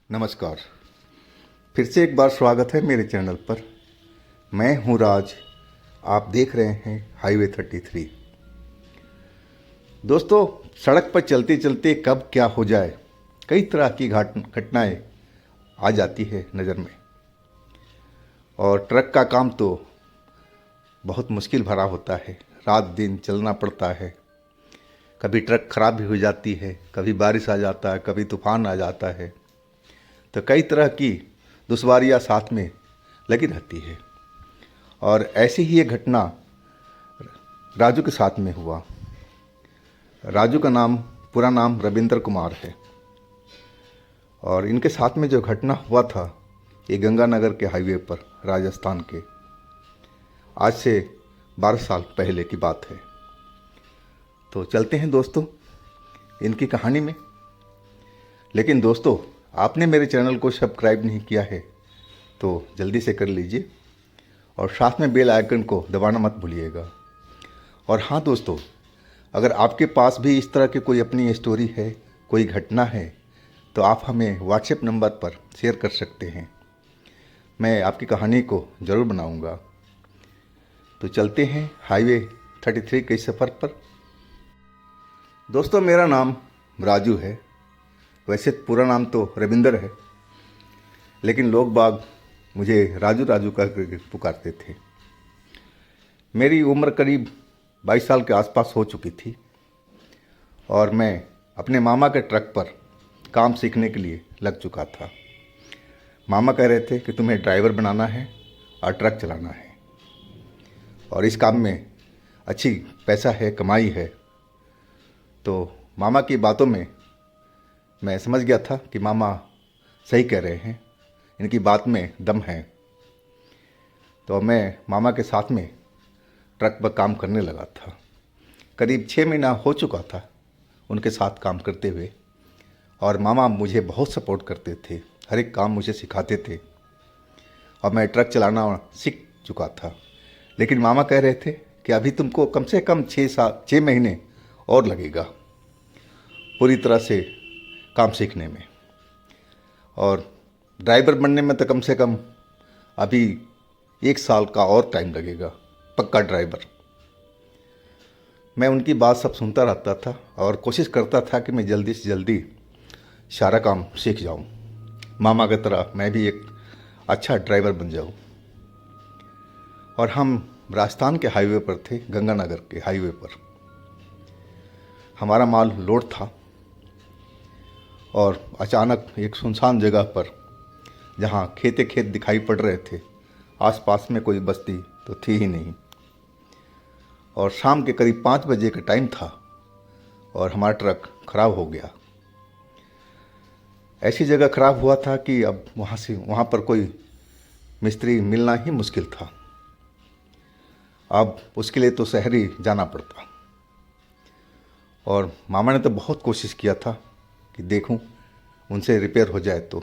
नमस्कार। फिर से एक बार स्वागत है मेरे चैनल पर। मैं हूं राज। आप देख रहे हैं हाईवे 33। दोस्तों, सड़क पर चलते चलते कब क्या हो जाए, कई तरह की घटनाएं आ जाती है नज़र में। और ट्रक का काम तो बहुत मुश्किल भरा होता है। रात दिन चलना पड़ता है। कभी ट्रक खराब भी हो जाती है, कभी बारिश आ जाता है, कभी तूफान आ जाता है। तो कई तरह की दुश्वारियाँ साथ में लगी रहती है। और ऐसी ही एक घटना राजू के साथ में हुआ। राजू का पूरा नाम रविंद्र कुमार है। और इनके साथ में जो घटना हुआ था, ये गंगानगर के हाईवे पर, राजस्थान के, आज से 12 साल पहले की बात है। तो चलते हैं दोस्तों इनकी कहानी में। लेकिन दोस्तों, आपने मेरे चैनल को सब्सक्राइब नहीं किया है तो जल्दी से कर लीजिए और साथ में बेल आइकन को दबाना मत भूलिएगा। और हाँ दोस्तों, अगर आपके पास भी इस तरह की कोई अपनी स्टोरी है, कोई घटना है, तो आप हमें व्हाट्सएप नंबर पर शेयर कर सकते हैं। मैं आपकी कहानी को ज़रूर बनाऊंगा। तो चलते हैं हाईवे 33 के सफ़र पर। दोस्तों, मेरा नाम राजू है। वैसे पूरा नाम तो रविंदर है, लेकिन लोग बाग मुझे राजू राजू करके पुकारते थे। मेरी उम्र करीब 22 साल के आसपास हो चुकी थी और मैं अपने मामा के ट्रक पर काम सीखने के लिए लग चुका था। मामा कह रहे थे कि तुम्हें ड्राइवर बनाना है और ट्रक चलाना है, और इस काम में अच्छी पैसा है, कमाई है। तो मामा की बातों में मैं समझ गया था कि मामा सही कह रहे हैं, इनकी बात में दम है। तो मैं मामा के साथ में ट्रक पर काम करने लगा था। करीब 6 महीना हो चुका था उनके साथ काम करते हुए। और मामा मुझे बहुत सपोर्ट करते थे, हर एक काम मुझे सिखाते थे और मैं ट्रक चलाना सीख चुका था। लेकिन मामा कह रहे थे कि अभी तुमको कम से कम 6 महीने और लगेगा पूरी तरह से काम सीखने में, और ड्राइवर बनने में तो कम से कम अभी 1 साल का और टाइम लगेगा, पक्का ड्राइवर। मैं उनकी बात सब सुनता रहता था और कोशिश करता था कि मैं जल्दी से जल्दी सारा काम सीख जाऊं, मामा की तरह मैं भी एक अच्छा ड्राइवर बन जाऊं। और हम राजस्थान के हाईवे पर थे, गंगानगर के हाईवे पर। हमारा माल लोड था और अचानक एक सुनसान जगह पर, जहाँ खेते खेत दिखाई पड़ रहे थे, आसपास में कोई बस्ती तो थी ही नहीं, और शाम के करीब 5 बजे का टाइम था और हमारा ट्रक खराब हो गया। ऐसी जगह खराब हुआ था कि अब वहाँ पर कोई मिस्त्री मिलना ही मुश्किल था। अब उसके लिए तो शहर ही जाना पड़ता। और मामा ने तो बहुत कोशिश किया था कि देखूं उनसे रिपेयर हो जाए तो,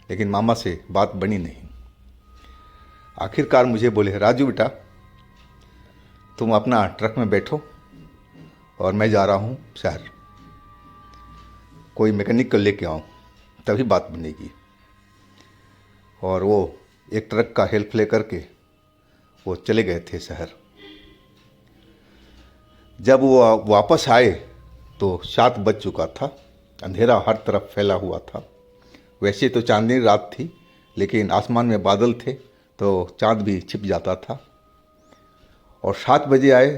लेकिन मामा से बात बनी नहीं। आखिरकार मुझे बोले, राजू बेटा, तुम अपना ट्रक में बैठो और मैं जा रहा हूँ शहर, कोई मैकेनिक को लेके आऊँ तभी बात बनेगी। और वो एक ट्रक का हेल्प ले करके वो चले गए थे शहर। जब वो वापस आए तो 7 बज चुका था, अंधेरा हर तरफ फैला हुआ था। वैसे तो चांदनी रात थी, लेकिन आसमान में बादल थे तो चांद भी छिप जाता था। और 7 बजे आए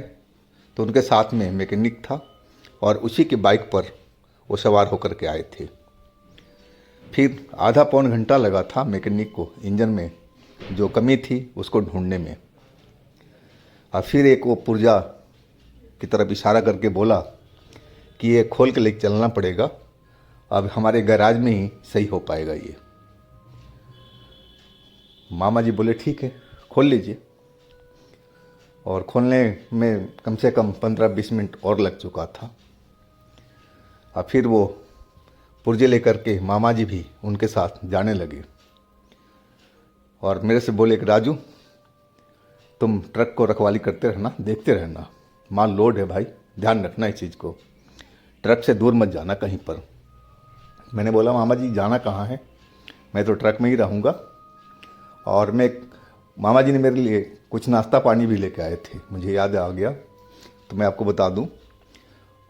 तो उनके साथ में मैकेनिक था और उसी की बाइक पर वो सवार होकर के आए थे। फिर आधा पौन घंटा लगा था मैकेनिक को इंजन में जो कमी थी उसको ढूंढने में। और फिर एक वो पुर्जा की तरफ इशारा करके बोला कि ये खोल के लेके चलना पड़ेगा, अब हमारे गैराज में ही सही हो पाएगा ये। मामा जी बोले ठीक है, खोल लीजिए। और खोलने में कम से कम 15-20 मिनट और लग चुका था। और फिर वो पुर्जे लेकर के मामा जी भी उनके साथ जाने लगे और मेरे से बोले कि राजू, तुम ट्रक को रखवाली करते रहना, देखते रहना, माल लोड है भाई, ध्यान रखना इस चीज़ को, ट्रक से दूर मत जाना कहीं पर। मैंने बोला, मामा जी जाना कहाँ है? मैं तो ट्रक में ही रहूँगा। और मामा जी ने मेरे लिए कुछ नाश्ता पानी भी लेके आए थे, मुझे याद आ गया तो मैं आपको बता दूं।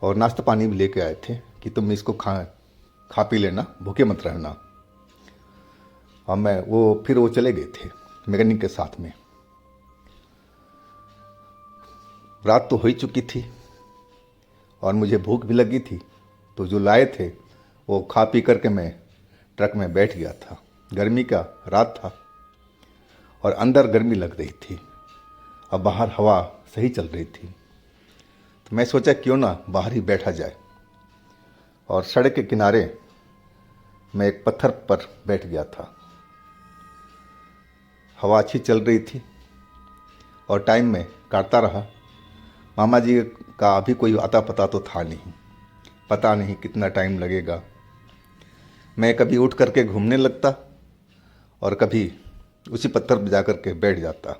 और नाश्ता पानी भी लेके आए थे कि तुम इसको खा पी लेना, भूखे मत रहना। और फिर वो चले गए थे मैकेनिक के साथ में। रात तो हो ही चुकी थी और मुझे भूख भी लगी थी, तो जो लाए थे वो खा पी करके मैं ट्रक में बैठ गया था। गर्मी का रात था और अंदर गर्मी लग रही थी, अब बाहर हवा सही चल रही थी, तो मैं सोचा क्यों ना बाहर ही बैठा जाए। और सड़क के किनारे मैं एक पत्थर पर बैठ गया था। हवा अच्छी चल रही थी और टाइम में काटता रहा। मामा जी का अभी कोई आता पता तो था नहीं, पता नहीं कितना टाइम लगेगा। मैं कभी उठ करके घूमने लगता और कभी उसी पत्थर पर जा कर के बैठ जाता।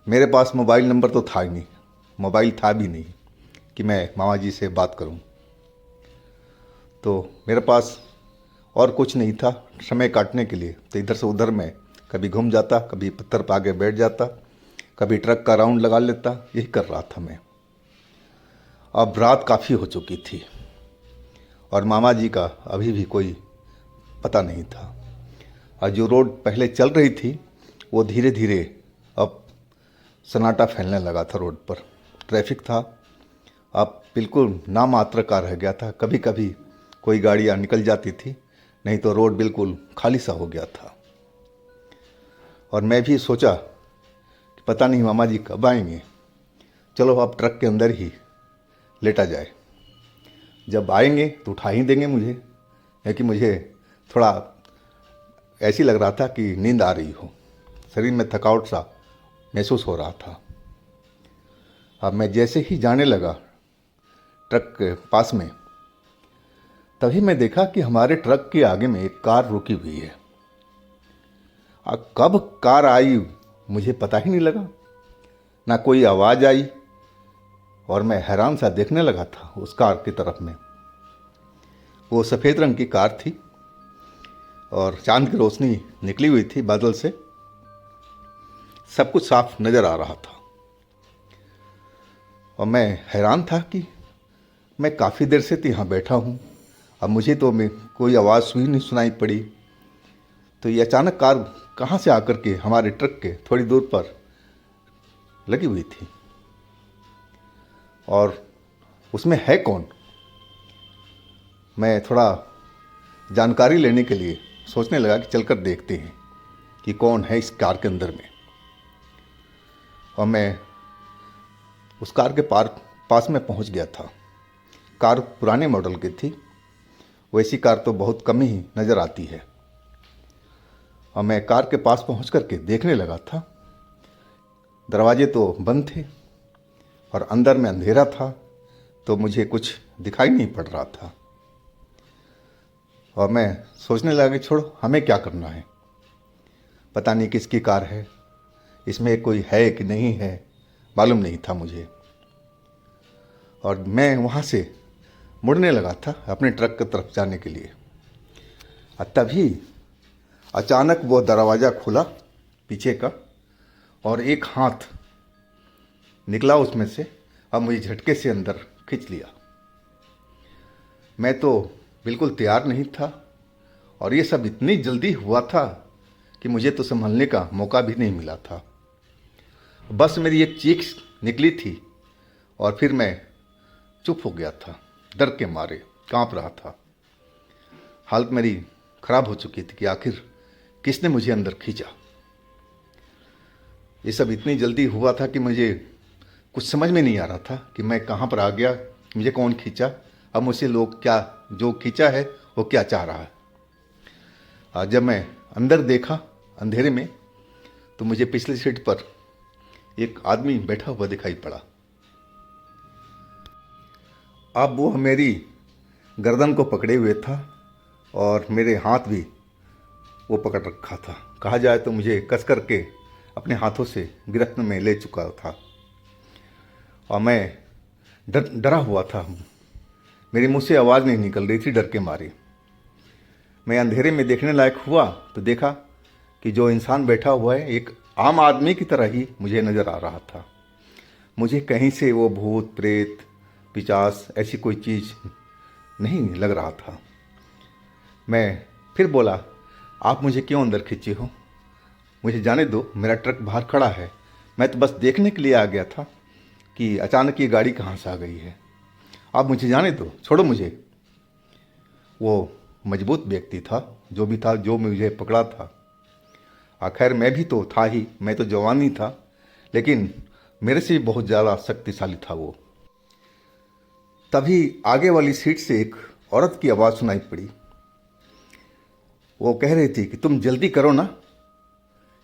मेरे पास मोबाइल नंबर तो था ही नहीं, मोबाइल था भी नहीं कि मैं मामा जी से बात करूं। तो मेरे पास और कुछ नहीं था समय काटने के लिए, तो इधर से उधर मैं कभी घूम जाता, कभी पत्थर पर आगे बैठ जाता, कभी ट्रक का राउंड लगा लेता। यही कर रहा था मैं। अब रात काफ़ी हो चुकी थी और मामा जी का अभी भी कोई पता नहीं था। और जो रोड पहले चल रही थी वो धीरे धीरे अब सन्नाटा फैलने लगा था। रोड पर ट्रैफिक था, अब बिल्कुल नामात्र का रह गया था। कभी कभी कोई गाड़ियाँ निकल जाती थी, नहीं तो रोड बिल्कुल खाली सा हो गया था। और मैं भी सोचा कि पता नहीं मामा जी कब आएंगे, चलो अब ट्रक के अंदर ही लेटा जाए। जब आएंगे तो उठा ही देंगे मुझे, क्योंकि मुझे थोड़ा ऐसी लग रहा था कि नींद आ रही हो, शरीर में थकावट सा महसूस हो रहा था। अब मैं जैसे ही जाने लगा ट्रक के पास में, तभी मैं देखा कि हमारे ट्रक के आगे में एक कार रुकी हुई है। कब कार आई मुझे पता ही नहीं लगा, ना कोई आवाज़ आई, और मैं हैरान सा देखने लगा था उस कार की तरफ में। वो सफ़ेद रंग की कार थी और चांद की रोशनी निकली हुई थी बादल से, सब कुछ साफ नज़र आ रहा था। और मैं हैरान था कि मैं काफ़ी देर से तो यहाँ बैठा हूँ, अब मुझे तो कोई आवाज़ ही नहीं सुनाई पड़ी। तो ये अचानक कार कहाँ से आकर के हमारे ट्रक के थोड़ी दूर पर लगी हुई थी, और उसमें है कौन? मैं थोड़ा जानकारी लेने के लिए सोचने लगा कि चलकर देखते हैं कि कौन है इस कार के अंदर में। और मैं उस कार के पास में पहुंच गया था। कार पुराने मॉडल की थी, वैसी कार तो बहुत कम ही नज़र आती है। और मैं कार के पास पहुंच करके देखने लगा था। दरवाजे तो बंद थे और अंदर में अंधेरा था, तो मुझे कुछ दिखाई नहीं पड़ रहा था। और मैं सोचने लगा कि छोड़ो, हमें क्या करना है, पता नहीं किसकी कार है, इसमें कोई है कि नहीं है, मालूम नहीं था मुझे। और मैं वहाँ से मुड़ने लगा था अपने ट्रक की तरफ जाने के लिए। और तभी अचानक वो दरवाज़ा खुला पीछे का और एक हाथ निकला उसमें से और मुझे झटके से अंदर खींच लिया। मैं तो बिल्कुल तैयार नहीं था और ये सब इतनी जल्दी हुआ था कि मुझे तो संभलने का मौका भी नहीं मिला था। बस मेरी एक चीख निकली थी और फिर मैं चुप हो गया था, डर के मारे कांप रहा था। हालत मेरी खराब हो चुकी थी कि आखिर किसने मुझे अंदर खींचा। ये सब इतनी जल्दी हुआ था कि मुझे कुछ समझ में नहीं आ रहा था कि मैं कहाँ पर आ गया, मुझे कौन खींचा, अब मुझसे लोग क्या, जो खींचा है वो क्या चाह रहा है। जब मैं अंदर देखा अंधेरे में, तो मुझे पिछली सीट पर एक आदमी बैठा हुआ दिखाई पड़ा। अब वो मेरी गर्दन को पकड़े हुए था और मेरे हाथ भी वो पकड़ रखा था। कहा जाए तो मुझे कस करके अपने हाथों से गिरफ्त में ले चुका था और मैं डरा हुआ था। मेरे मुंह से आवाज़ नहीं निकल रही थी डर के मारे। मैं अंधेरे में देखने लायक हुआ तो देखा कि जो इंसान बैठा हुआ है एक आम आदमी की तरह ही मुझे नज़र आ रहा था। मुझे कहीं से वो भूत प्रेत पिशाच ऐसी कोई चीज़ नहीं लग रहा था। मैं फिर बोला, आप मुझे क्यों अंदर खींचे हो? मुझे जाने दो, मेरा ट्रक बाहर खड़ा है। मैं तो बस देखने के लिए आ गया था कि अचानक ये गाड़ी कहाँ से आ गई है। आप मुझे जाने दो, छोड़ो मुझे। वो मजबूत व्यक्ति था, जो भी था, जो मुझे पकड़ा था। आखिर मैं भी तो था ही, मैं तो जवान ही था, लेकिन मेरे से भी बहुत ज़्यादा शक्तिशाली था वो। तभी आगे वाली सीट से एक औरत की आवाज़ सुनाई पड़ी। वो कह रही थी कि तुम जल्दी करो ना,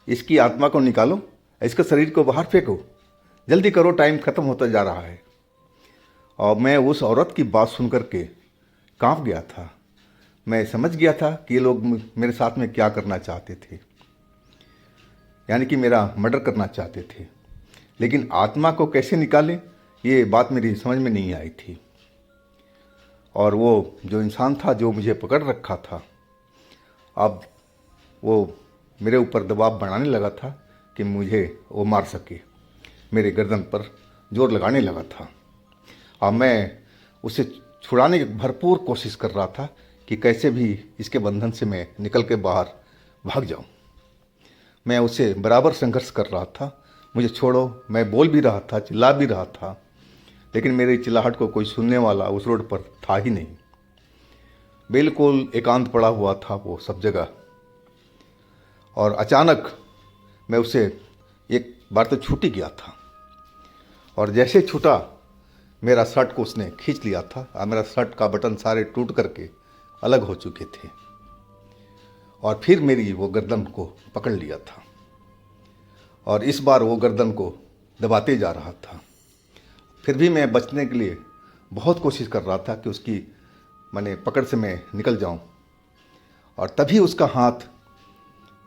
इसकी आत्मा को निकालो, इसके शरीर को बाहर फेंको, जल्दी करो, टाइम खत्म होता जा रहा है। और मैं उस औरत की बात सुन करके कांप गया था। मैं समझ गया था कि ये लोग मेरे साथ में क्या करना चाहते थे, यानी कि मेरा मर्डर करना चाहते थे। लेकिन आत्मा को कैसे निकालें, ये बात मेरी समझ में नहीं आई थी। और वो जो इंसान था जो मुझे पकड़ रखा था, अब वो मेरे ऊपर दबाव बनाने लगा था कि मुझे वो मार सके। मेरे गर्दन पर जोर लगाने लगा था। अब मैं उसे छुड़ाने की भरपूर कोशिश कर रहा था कि कैसे भी इसके बंधन से मैं निकल के बाहर भाग जाऊं। मैं उसे बराबर संघर्ष कर रहा था, मुझे छोड़ो। मैं बोल भी रहा था, चिल्ला भी रहा था, लेकिन मेरी चिल्लाहट को कोई सुनने वाला उस रोड पर था ही नहीं। बिल्कुल एकांत पड़ा हुआ था वो सब जगह। और अचानक मैं उसे एक बार तो छूट ही गया था, और जैसे छूटा मेरा शर्ट को उसने खींच लिया था और मेरा शर्ट का बटन सारे टूट करके अलग हो चुके थे। और फिर मेरी वो गर्दन को पकड़ लिया था, और इस बार वो गर्दन को दबाते जा रहा था। फिर भी मैं बचने के लिए बहुत कोशिश कर रहा था कि उसकी पकड़ से मैं निकल जाऊं। और तभी उसका हाथ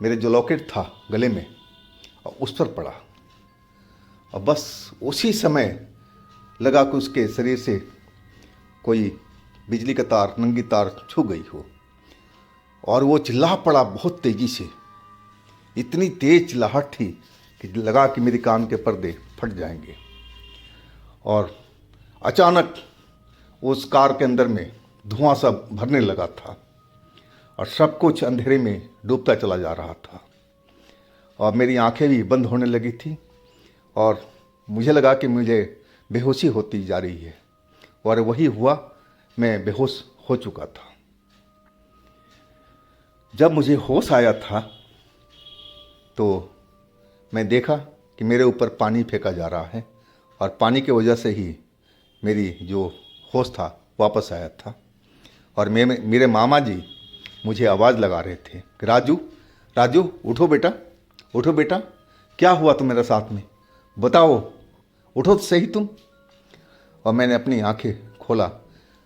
मेरे जो लॉकेट था गले में और उस पर पड़ा, और बस उसी समय लगा कि उसके शरीर से कोई बिजली का तार, नंगी तार छू गई हो। और वो चिल्ला पड़ा बहुत तेज़ी से, इतनी तेज चिल्लाहट थी कि लगा कि मेरे कान के पर्दे फट जाएंगे। और अचानक उस कार के अंदर में धुआं सा भरने लगा था, और सब कुछ अंधेरे में डूबता चला जा रहा था। और मेरी आंखें भी बंद होने लगी थी, और मुझे लगा कि मुझे बेहोशी होती जा रही है। और वही हुआ, मैं बेहोश हो चुका था। जब मुझे होश आया था तो मैं देखा कि मेरे ऊपर पानी फेंका जा रहा है, और पानी की वजह से ही मेरी जो होश था वापस आया था। और मेरे मामा जी मुझे आवाज़ लगा रहे थे कि राजू, राजू उठो बेटा, उठो बेटा, क्या हुआ तुम्हारे साथ में, बताओ, उठो तो सही तुम। और मैंने अपनी आंखें खोला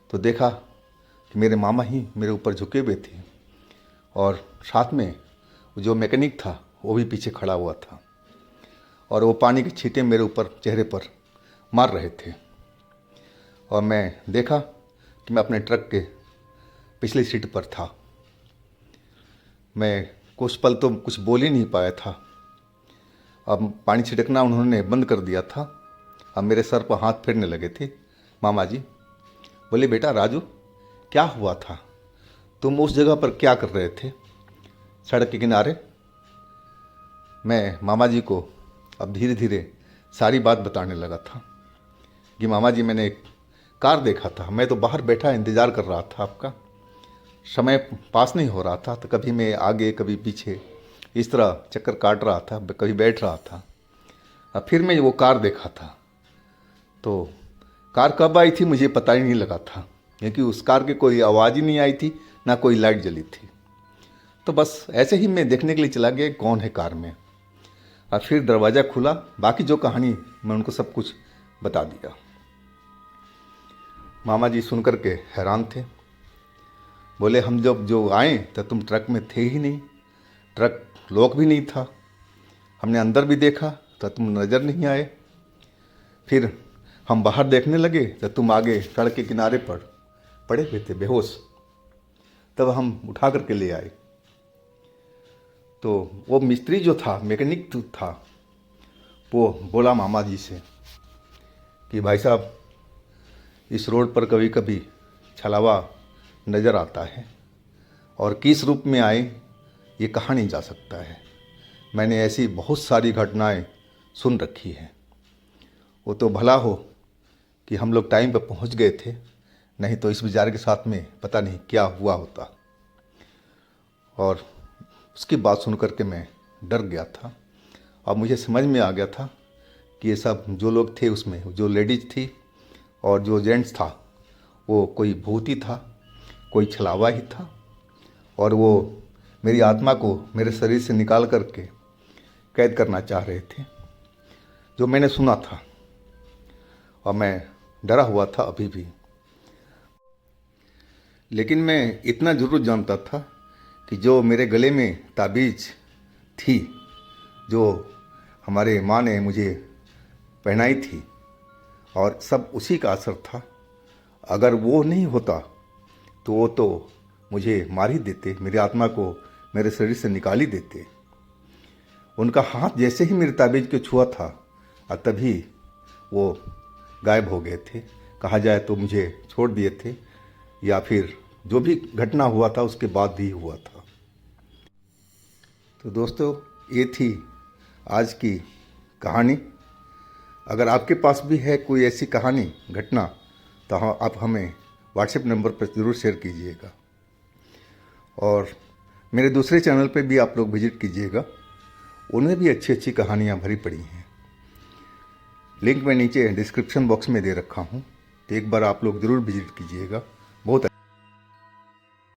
तो देखा कि मेरे मामा ही मेरे ऊपर झुके हुए थे, और साथ में जो मैकेनिक था वो भी पीछे खड़ा हुआ था, और वो पानी के छींटे मेरे ऊपर चेहरे पर मार रहे थे। और मैं देखा कि मैं अपने ट्रक के पिछली सीट पर था। मैं कुछ पल तो कुछ बोल ही नहीं पाया था। अब पानी छिड़कना उन्होंने बंद कर दिया था। अब मेरे सर पर हाथ फेरने लगे थे मामा जी। बोले, बेटा राजू, क्या हुआ था, तुम उस जगह पर क्या कर रहे थे सड़क के किनारे? मैं मामा जी को अब धीरे धीरे सारी बात बताने लगा था कि मामा जी, मैंने एक कार देखा था, मैं तो बाहर बैठा इंतज़ार कर रहा था आपका, समय पास नहीं हो रहा था, तो कभी मैं आगे कभी पीछे इस तरह चक्कर काट रहा था, कभी बैठ रहा था। अब फिर मैं वो कार देखा था, तो कार कब आई थी मुझे पता ही नहीं लगा था, क्योंकि उस कार की कोई आवाज़ ही नहीं आई थी, ना कोई लाइट जली थी। तो बस ऐसे ही मैं देखने के लिए चला गया कौन है कार में। और फिर दरवाज़ा खुला, बाकी जो कहानी मैं उनको सब कुछ बता दिया। मामा जी सुन कर के हैरान थे। बोले, हम जब जो आए तो तुम ट्रक में थे ही नहीं, ट्रक लॉक भी नहीं था, हमने अंदर भी देखा तो तुम नज़र नहीं आए। फिर हम बाहर देखने लगे तो तुम आगे सड़क के किनारे पर पड़े हुए थे बेहोश। तब हम उठा करके ले आए। तो वो मिस्त्री जो था, मैकेनिक था, वो बोला मामा जी से कि भाई साहब, इस रोड पर कभी कभी छलावा नज़र आता है और किस रूप में आए ये कहा नहीं जा सकता है। मैंने ऐसी बहुत सारी घटनाएं सुन रखी हैं। वो तो भला हो कि हम लोग टाइम पर पहुंच गए थे, नहीं तो इस बेचारे के साथ में पता नहीं क्या हुआ होता। और उसकी बात सुन कर के मैं डर गया था। अब मुझे समझ में आ गया था कि ये सब जो लोग थे, उसमें जो लेडीज़ थी और जो जेंट्स था, वो कोई भूत ही था, कोई छलावा ही था, और वो मेरी आत्मा को मेरे शरीर से निकाल करके कैद करना चाह रहे थे, जो मैंने सुना था। और मैं डरा हुआ था अभी भी। लेकिन मैं इतना ज़रूर जानता था कि जो मेरे गले में ताबीज़ थी, जो हमारे माँ ने मुझे पहनाई थी, और सब उसी का असर था। अगर वो नहीं होता तो वो तो मुझे मार ही देते, मेरी आत्मा को मेरे शरीर से निकाल ही देते। उनका हाथ जैसे ही मेरे ताबीज़ को छुआ था, और तभी वो गायब हो गए थे। कहा जाए तो मुझे छोड़ दिए थे, या फिर जो भी घटना हुआ था उसके बाद भी हुआ था। तो दोस्तों, ये थी आज की कहानी। अगर आपके पास भी है कोई ऐसी कहानी, घटना, तो आप हमें व्हाट्सएप नंबर पर ज़रूर शेयर कीजिएगा। और मेरे दूसरे चैनल पे भी आप लोग विजिट कीजिएगा, उनमें भी अच्छी अच्छी कहानियाँ भरी पड़ी हैं। लिंक मैं नीचे डिस्क्रिप्शन बॉक्स में दे रखा हूँ, तो एक बार आप लोग ज़रूर विजिट कीजिएगा। बहुत